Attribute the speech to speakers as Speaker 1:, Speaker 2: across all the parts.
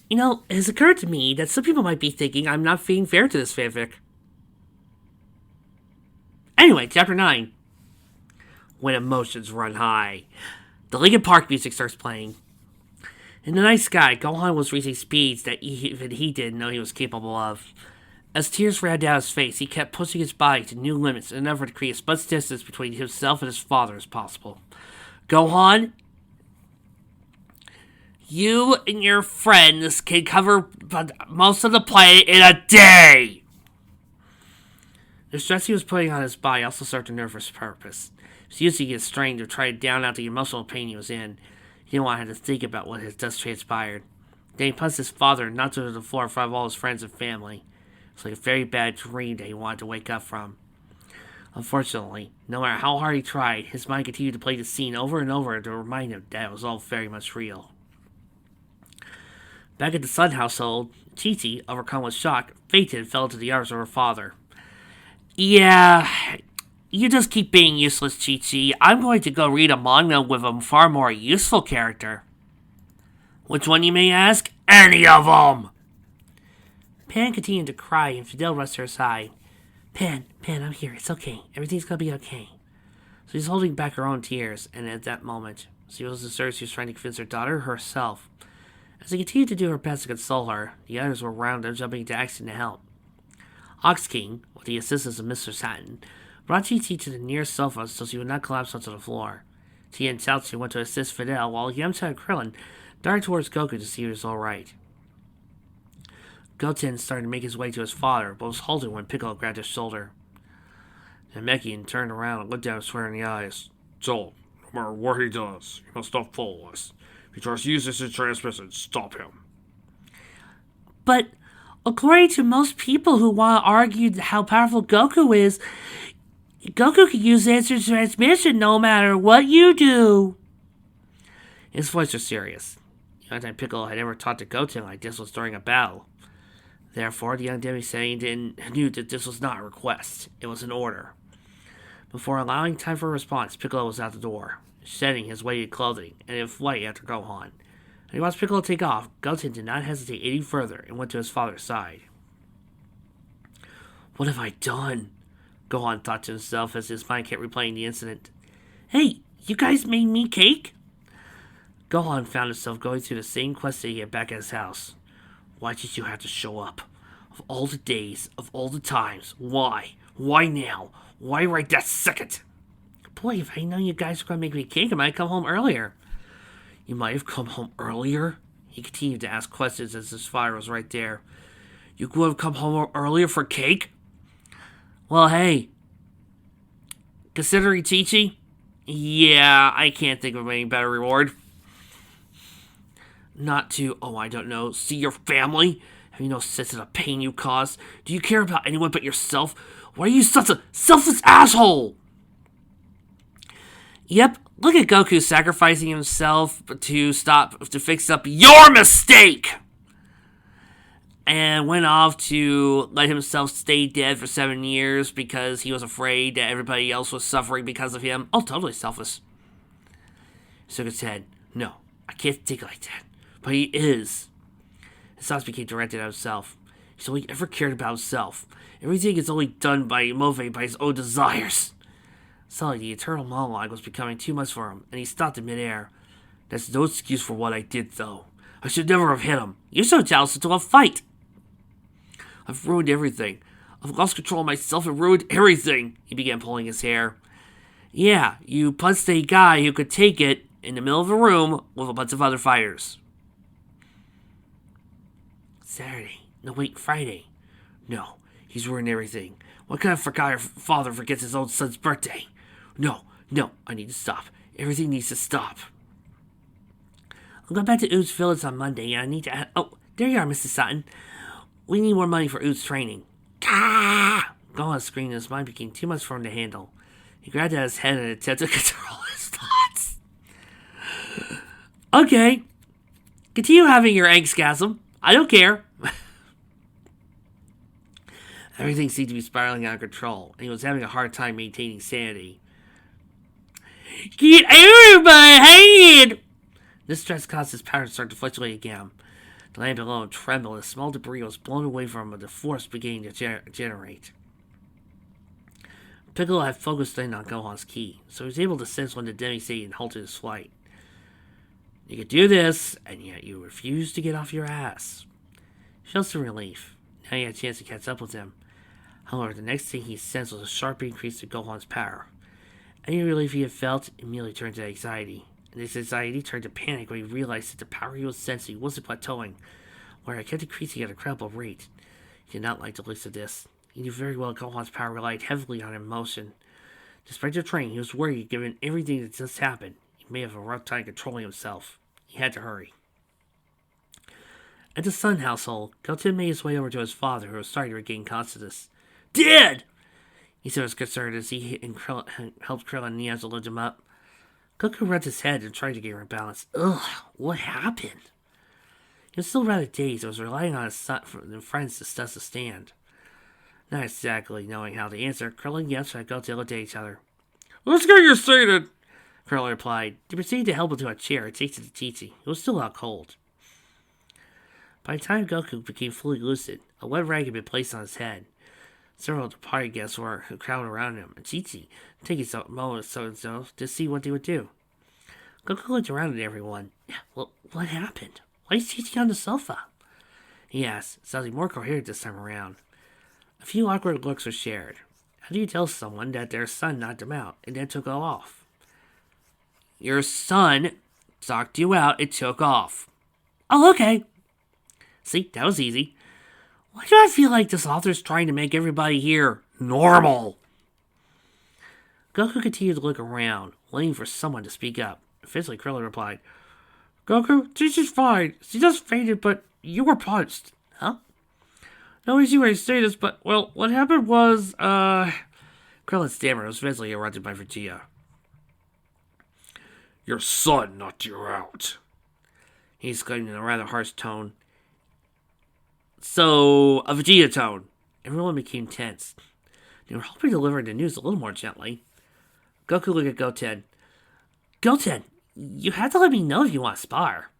Speaker 1: You know, it has occurred to me that some people might be thinking I'm not being fair to this fanfic. Anyway, chapter 9. When emotions run high. The Linkin Park music starts playing. In the night sky, Gohan was reaching speeds that even he didn't know he was capable of. As tears ran down his face, he kept pushing his body to new limits in an effort to create as much distance between himself and his father as possible. Gohan, you and your friends can cover most of the planet in a day! The stress he was putting on his body also served a nervous purpose. He was using his strength to try to down out the emotional pain he was in. He didn't want him to think about what had just transpired. Then he punched his father and knocked him to the floor in front of all his friends and family. It was like a very bad dream that he wanted to wake up from. Unfortunately, no matter how hard he tried, his mind continued to play the scene over and over to remind him that it was all very much real. Back at the Sun household, Chi-Chi, overcome with shock, fainted and fell into the arms of her father. Yeah, you just keep being useless, Chi-Chi. I'm going to go read a manga with a far more useful character. Which one, you may ask? Any of them! Pan continued to cry and Fidel rushed to her side. Pan, I'm here. It's okay. Everything's gonna be okay. So she's holding back her own tears, and at that moment, she was certain she was trying to convince her daughter herself. As they continued to do her best to console her, the others were around them jumping into action to help. Ox King, with the assistance of Mr. Satin, brought Chi-Chi to the nearest sofa so she would not collapse onto the floor. Tia and Chaozu went to assist Fidel, while Yamcha and Krillin darted towards Goku to see if he was alright. Goten started to make his way to his father, but was halted when Piccolo grabbed his shoulder. Namekian turned around and looked at him square in the eyes.
Speaker 2: Joel, no matter what he does, you must not follow us. If he tries to use this to transmission, stop him.
Speaker 1: But according to most people who want to argue how powerful Goku is, Goku can use instant transmission no matter what you do. His voice was serious. The only time Piccolo had ever talked to Goten like this was during a battle. Therefore, the young Demisaiyan knew that this was not a request. It was an order. Before allowing time for a response, Piccolo was out the door, shedding his weighted clothing and in flight after Gohan. When he watched Piccolo take off, Goten did not hesitate any further and went to his father's side. What have I done? Gohan thought to himself as his mind kept replaying the incident. Hey, you guys made me cake? Gohan found himself going through the same quest that he had back at his house. Why did you have to show up? Of all the days, of all the times, why? Why now? Why right that second? Boy, if I known you guys were going to make me cake, I might have come home earlier. You might have come home earlier? He continued to ask questions as his father was right there. You would have come home earlier for cake? Well, hey. Considering Chi-Chi? Yeah, I can't think of any better reward. Not to, I don't know, see your family? Have you no sense of the pain you cause? Do you care about anyone but yourself? Why are you such a selfless asshole? Yep, look at Goku sacrificing himself to fix up your mistake! And went off to let himself stay dead for 7 years because he was afraid that everybody else was suffering because of him. Oh, totally selfless. Shook his head. No, I can't think like that. But he is. His thoughts became directed at himself. He's only ever cared about himself. Everything is only done motivated by his own desires. Suddenly, the eternal monologue was becoming too much for him, and he stopped in midair. That's no excuse for what I did, though. I should never have hit him. You're so jealous into a fight. I've ruined everything. I've lost control of myself and ruined everything. He began pulling his hair. Yeah, you punched a guy who could take it in the middle of a room with a bunch of other fighters. Saturday. No, wait, Friday. No, he's ruined everything. What kind of father forgets his own son's birthday? No, I need to stop. Everything needs to stop. I'm going back to Ooze Village on Monday, and I need to... Oh, there you are, Mr. Sutton. We need more money for Ooze training. Ah! Gohan's scream and his mind became too much for him to handle. He grabbed at his head and attempted to control his thoughts. Okay. Continue having your angstgasm. I don't care. Everything seemed to be spiraling out of control, and he was having a hard time maintaining sanity. Get out of my head! This stress caused his power to start to fluctuate again. The land below him trembled as small debris was blown away from him, the force beginning to generate. Piccolo had focused in on Gohan's ki, so he was able to sense when the Demi-Satan halted his flight. You could do this, and yet you refuse to get off your ass. He felt some relief. Now he had a chance to catch up with him. However, the next thing he sensed was a sharp increase in Gohan's power. Any relief he had felt immediately turned to anxiety, and this anxiety turned to panic when he realized that the power he was sensing wasn't plateauing, where it kept increasing at a incredible rate. He did not like the looks of this. He knew very well Gohan's power relied heavily on emotion. Despite the training, he was worried given everything that just happened. He may have a rough time controlling himself. He had to hurry. At the Sun household, Goten made his way over to his father, who was starting to regain consciousness. "Dad!" he said was concerned as he helped Krillin and Niaza lift him up. Goku rubbed his head and tried to get her balance. Ugh, what happened? He was still rather dazed and was relying on his son and friends to stuff the stand. Not exactly knowing how to answer, Krillin and Yamcha Goten looked at each other.
Speaker 2: "Let's get you seated,"
Speaker 1: Krillin replied. They proceeded to help him to a chair and take to the Chi-Chi. It was still out cold. By the time Goku became fully lucid, a wet rag had been placed on his head. Several of the party guests were crowded around him, and Chi-Chi taking some moments to see what they would do. Goku looked around at everyone. Well, what happened? Why is Chi-Chi on the sofa? He asked, sounding more coherent this time around. A few awkward looks were shared. How do you tell someone that their son knocked him out and then took off? Your son knocked you out and took off. Oh, okay. See, that was easy. Why do I feel like this author's trying to make everybody here normal? Goku continued to look around, waiting for someone to speak up. Eventually, Krillin replied,
Speaker 2: "Goku, Chi-Chi's fine. She just fainted, but you were punched."
Speaker 1: Huh?
Speaker 2: No easy way to say this, but, well, what happened was,
Speaker 1: Krillin stammered was eventually interrupted by Vegeta.
Speaker 2: "Your son knocked you out,"
Speaker 1: he exclaimed in a rather harsh tone. So, a Vegeta tone. Everyone became tense. They were hoping to deliver the news a little more gently. Goku looked at Goten. Goten, you have to let me know if you want to spar.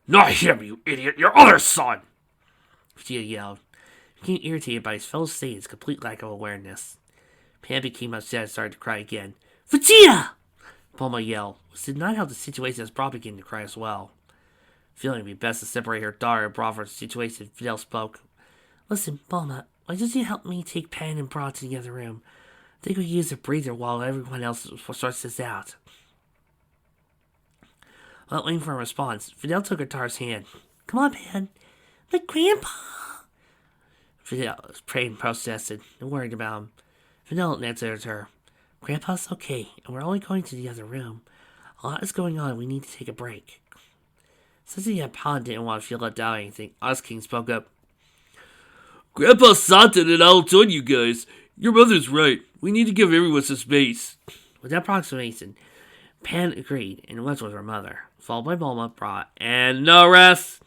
Speaker 2: "Not him, you idiot! Your other son!"
Speaker 1: Vegeta yelled. He became irritated by his fellow Saiyan's complete lack of awareness. Pan became upset and started to cry again. Vegeta! Bulma yelled, which did not help the situation as Brock began to cry as well. Feeling it would be best to separate her daughter and Brock from the situation, Videl spoke. Listen, Bulma, why don't you help me take Pan and Brock to the other room? I think we can use a breather while everyone else sorts this out. Without waiting for a response, Videl took Ataru's hand. Come on, Pan. But Grandpa... Videl prayed and protested and worried about him. Videl answered her. Grandpa's okay, and we're only going to the other room. A lot is going on, we need to take a break. Since the Pan didn't want to feel left out or anything, Oz King spoke up.
Speaker 2: "Grandpa Santa and I'll join you guys. Your mother's right. We need to give everyone some space."
Speaker 1: With that approximation, Pan agreed and went with her mother, followed by Bulma, Brock, and no rest.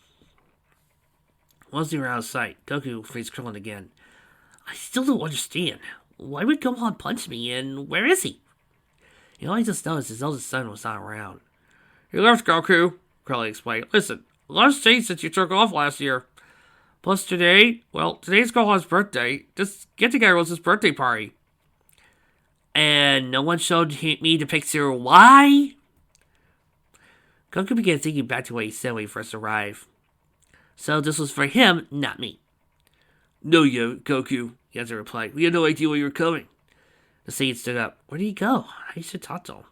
Speaker 1: Once they were out of sight, Goku faced Krillin again. I still don't understand. Why would Gohan punch me, and where is he? You know, I just noticed his eldest son was not around.
Speaker 2: "He left, Goku," Krillin explained. "Listen, a lot's changed since you took off last year. Plus today's Gohan's birthday. This get-together was his birthday party."
Speaker 1: And no one showed me the picture. Why? Goku began thinking back to what he said when he first arrived. So this was for him, not me.
Speaker 2: "No, Goku," Yaza replied. "We had no idea where you were coming."
Speaker 1: The Saiyan stood up. Where did he go? I should talk to him.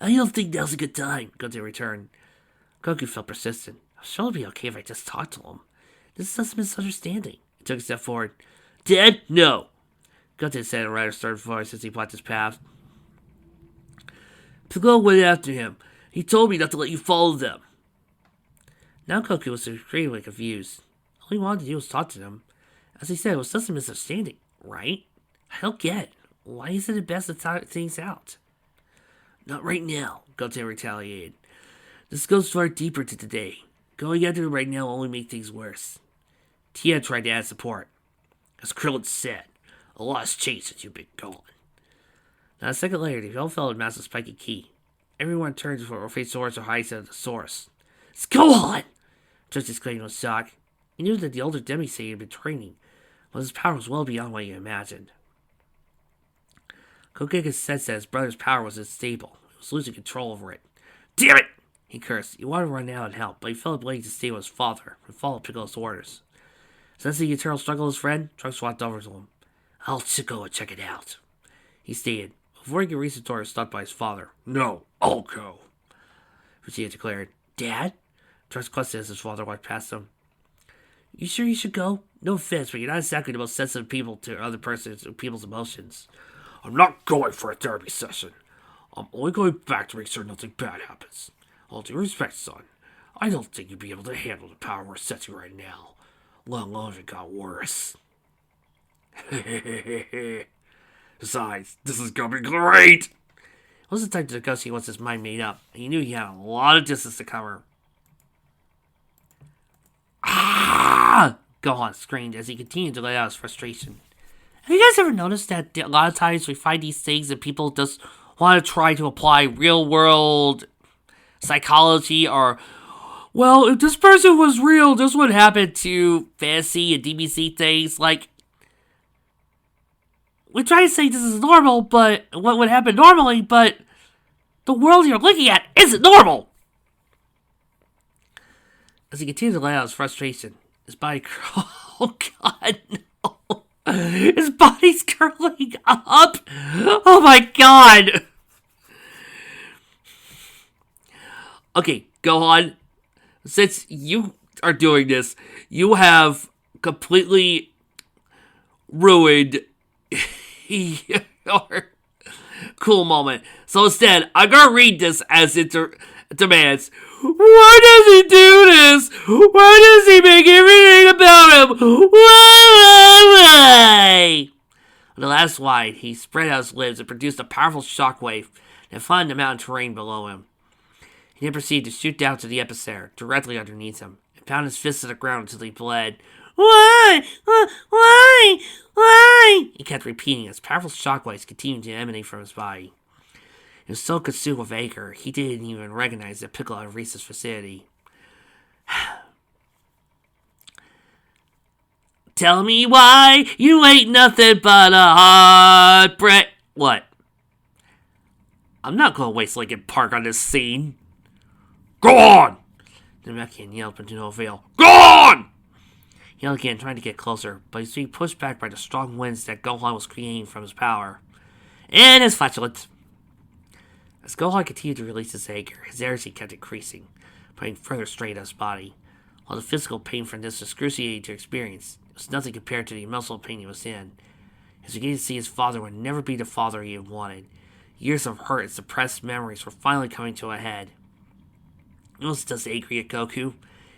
Speaker 1: I don't think now's a good time, Goten returned. Goku felt persistent. I'm sure it'll be okay if I just talk to him. This is just a misunderstanding. He took a step forward. Dad, no. Goten said in a rather stern voice as he blocked his path. Piccolo went after him. He told me not to let you follow them. Now Goku was extremely confused. All he wanted to do was talk to them. As he said, it was just a misunderstanding, right? I don't get it. Why isn't it best to talk things out? Not right now, Goten retaliated. This goes far deeper to today. Going after him right now will only make things worse. Tien tried to add support. As Krillin said, a lot has changed since you've been gone. Now a second later, they all fell in massive spiky ki. Everyone turned for face towards the heights of the source. It's Gohan! Trunks exclaimed with shock. He knew that the older Demisade had been training, but his power was well beyond what he imagined. Kokega sensed that his brother's power was unstable. He was losing control over it. Damn it! He cursed. He wanted to run out and help, but he felt willing to stay with his father and follow Piccolo's orders. Sensing the eternal struggle of his friend, Trunks walked over to him. I'll go and check it out, he stated. Before he could reach the door, he was stopped by his father. No, I'll go, Vegeta declared. Dad? Trunks questioned as his father walked past him. You sure you should go? No offense, but you're not exactly the most sensitive people to other people's emotions. I'm not going for a therapy session. I'm only going back to make sure nothing bad happens. All due respect, son. I don't think you'd be able to handle the power we're setting right now, let alone if it got worse.
Speaker 2: Besides, this is gonna be great!
Speaker 1: It wasn't the type to negotiate once his mind made up, and he knew he had a lot of distance to cover. Ah! Gohan screamed as he continued to let out his frustration. Have you guys ever noticed that a lot of times we find these things and people just want to try to apply real-world psychology or, well, if this person was real, this would happen to fantasy and DBC things. Like, we try to say this is normal, but what would happen normally, but the world you're looking at isn't normal. As he continued to let out his frustration, his body oh god, no. His body's curling up. Oh my god. Okay, Gohan, since you are doing this, you have completely ruined your cool moment. So instead, I'm gonna read this as it demands. Why does he do this? Why does he make everything about him? Why? On the last line, he spread out his limbs and produced a powerful shockwave that flooded the mountain terrain below him. He then proceeded to shoot down to the epicenter, directly underneath him, and pound his fists to the ground until he bled. Why? Why? Why? He kept repeating as powerful shockwaves continued to emanate from his body. He was so consumed with anger, he didn't even recognize that Piccolo had reached his vicinity. Tell me why you ain't nothing but a heartbreak. What? I'm not going to waste Linkin Park on this scene.
Speaker 2: Go on!
Speaker 1: The Namekian yelled, but to no avail.
Speaker 2: Go on!
Speaker 1: He yelled again, trying to get closer, but he was being pushed back by the strong winds that Gohan was creating from his power. And his flatulence. As Gohan continued to release his anger, his energy kept increasing, putting further strain on his body. While the physical pain from this was excruciating to experience, it was nothing compared to the emotional pain he was in. He was beginning to see his father would never be the father he had wanted. Years of hurt and suppressed memories were finally coming to a head. He wasn't just angry at Goku.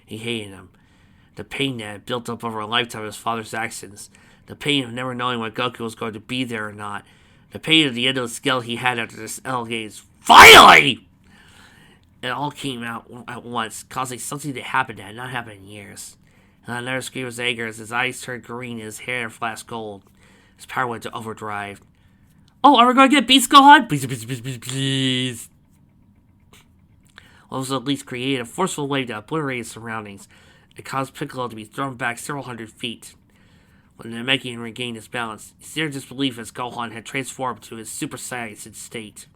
Speaker 1: He hated him. The pain that had built up over a lifetime of his father's actions. The pain of never knowing when Goku was going to be there or not. The pain of the endless skill he had after this L gaze. Finally! It all came out at once, causing something to happen that had not happened in years. And another scream of anger as his eyes turned green and his hair flashed gold. His power went to overdrive. Oh, are we going to get Beast Gohan? Please, please, please, please, please. Well, it was at least created a forceful wave that obliterated his surroundings. It caused Piccolo to be thrown back several hundred feet. When the Namekian regained his balance, he stared in disbelief as Gohan had transformed to his Super Saiyan state.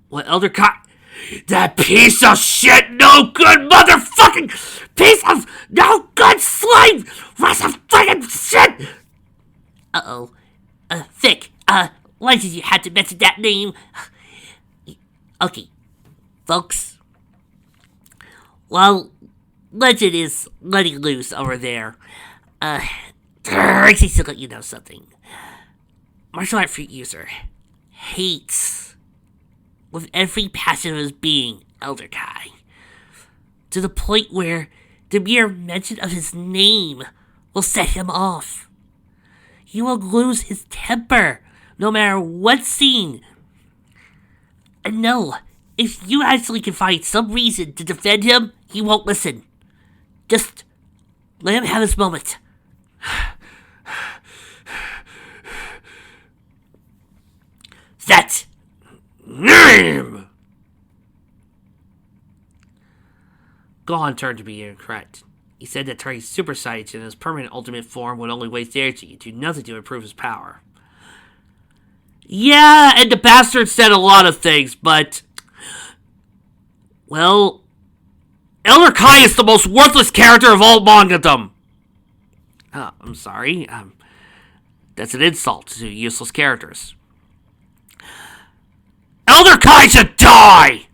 Speaker 1: What, Elder Kai? That piece of shit, no good motherfucking piece of no good slime! Piece of fucking shit! Uh-oh. Thick, why did you have to mention that name? Okay, folks. Well, Legend is letting loose over there. Rexy to let you know something. Martial art fruit user hates with every passion of his being Elder Kai. To the point where the mere mention of his name will set him off. He will lose his temper no matter what scene. And no, if you actually can find some reason to defend him, he won't listen. Just let him have his moment. That name! Gohan turned to be incorrect. He said that turning Super Saiyan in his permanent ultimate form would only waste energy and do nothing to improve his power. Yeah, and the bastard said a lot of things, but... Well... Elder Kai is the most worthless character of all mangadom! I'm sorry, that's an insult to useless characters. Elder Kai should die!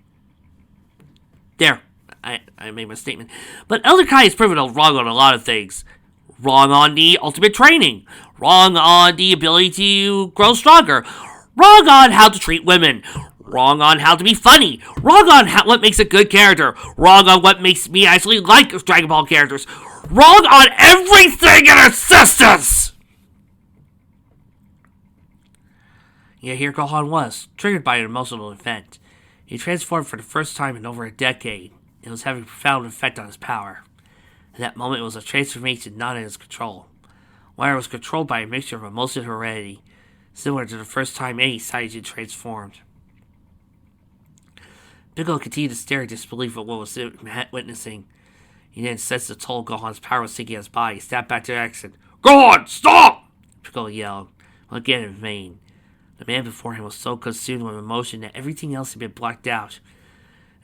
Speaker 1: There, I made my statement. But Elder Kai is proven wrong on a lot of things. Wrong on the ultimate training. Wrong on the ability to grow stronger. Wrong on how to treat women. Wrong on how to be funny. Wrong on what makes a good character. Wrong on what makes me actually like Dragon Ball characters. Wrong on everything in existence! Yeah, here Gohan was, triggered by an emotional event. He transformed for the first time in over a decade. It was having a profound effect on his power. At that moment, it was a transformation not in his control. Wire was controlled by a mixture of emotion and heredity, similar to the first time any Saiyajin transformed. Piccolo continued to stare in disbelief at what was witnessing. He then sensed the toll Gohan's power was taking on his body. He snapped back to action. Gohan, stop! Piccolo yelled, but again in vain. The man before him was so consumed with emotion that everything else had been blacked out.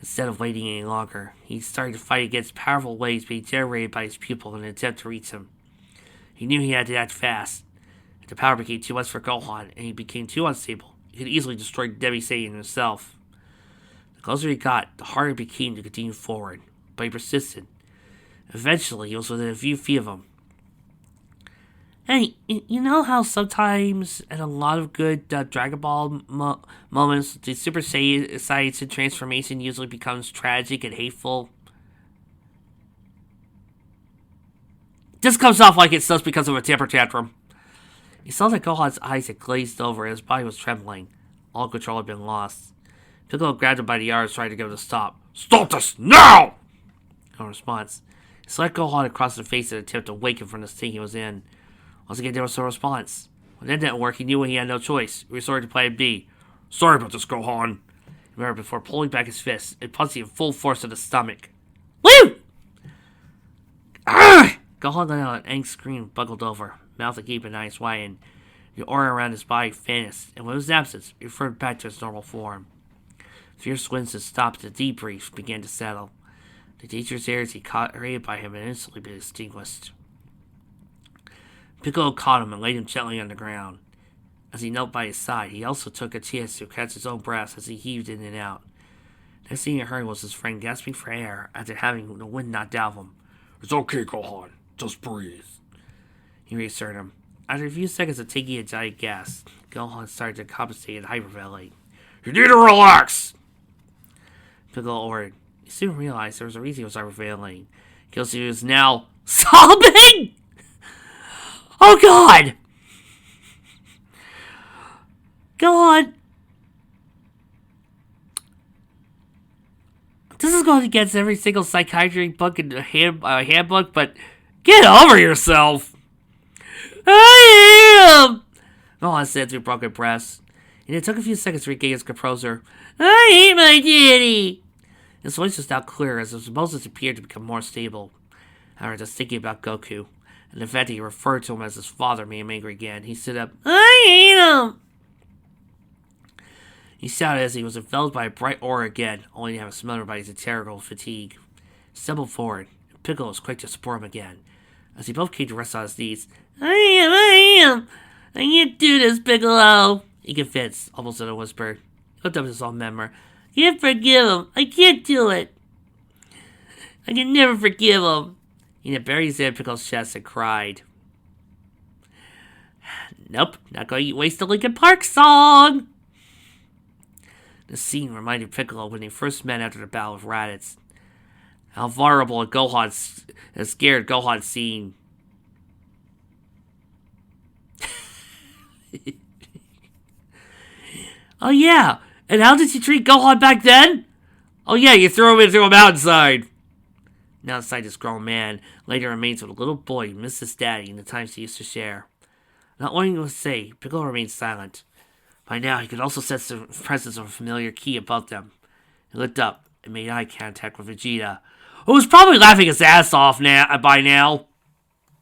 Speaker 1: Instead of waiting any longer, he started to fight against powerful waves being generated by his pupil in an attempt to reach him. He knew he had to act fast. If the power became too much for Gohan, and he became too unstable, he could easily destroy Devi Satan himself. The closer he got, the harder it became to continue forward, but he persisted. Eventually, he was within a few feet of him. Hey, you know how sometimes, in a lot of good Dragon Ball moments, the Super Saiyan transformation usually becomes tragic and hateful? This comes off like it's just because of a temper tantrum. He saw that Gohan's eyes had glazed over and his body was trembling. All control had been lost. Piccolo grabbed him by the arms, trying to get him to stop. Stop this now! No response. He slapped Gohan across the face in an attempt to wake him from the state he was in. Once again, there was no response. When that didn't work, he knew he had no choice. He resorted to plan B. Sorry about this, Gohan. He murmured before pulling back his fist and punching him full force in the stomach. Woo! Ah! Gohan let out an angry scream and buckled over, mouth agape and eyes wide. The aura around his body vanished, and with his absence, he referred back to his normal form. Fierce winds had stopped, and the deep breeze began to settle. The dangerous airs he caught created by him had instantly been extinguished. Piccolo caught him and laid him gently on the ground. As he knelt by his side, he also took a chance to catch his own breath as he heaved in and out. Next thing he heard was his friend gasping for air after having the wind knocked out of him. It's okay, Gohan. Just breathe. He reassured him. After a few seconds of taking a giant gasp, Gohan started to compensate and hyperventilate. You need to relax! Piccolo ordered. He soon realized there was a reason he was hyperventilating. Because he was now sobbing! Oh God! Gohan! This is going against every single psychiatry book in the handbook, but get over yourself! I am! Gohan said through broken breaths, and it took a few seconds to regain his composure. I hate my daddy! His voice was now clearer as his emotions appeared to become more stable. However, just thinking about Goku, and the fact that he referred to him as his father made him angry again. He stood up. I hate him! He shouted as he was enveloped by a bright aura again, only to have it smothered by his terrible fatigue. He stumbled forward, and Piccolo was quick to support him again. As they both came to rest on his knees. I am! I can't do this, Piccolo! He confessed, almost in a whisper. He looked up at his own memory. I can't forgive him. I can't do it. I can never forgive him. He then buried his head in Piccolo's chest and cried. Nope, not going to waste the Linkin Park song! The scene reminded Piccolo when they first met after the battle with Raditz. How vulnerable and scared Gohan seemed. Oh yeah, and how did you treat Gohan back then? Oh yeah, you threw him into a mountainside. Now inside this grown man, later remains with a little boy who missed his daddy in the times he used to share. Not wanting to say, Piccolo remained silent. By now, he could also sense the presence of a familiar ki above them. He looked up and made eye contact with Vegeta. who's probably laughing his ass off by now.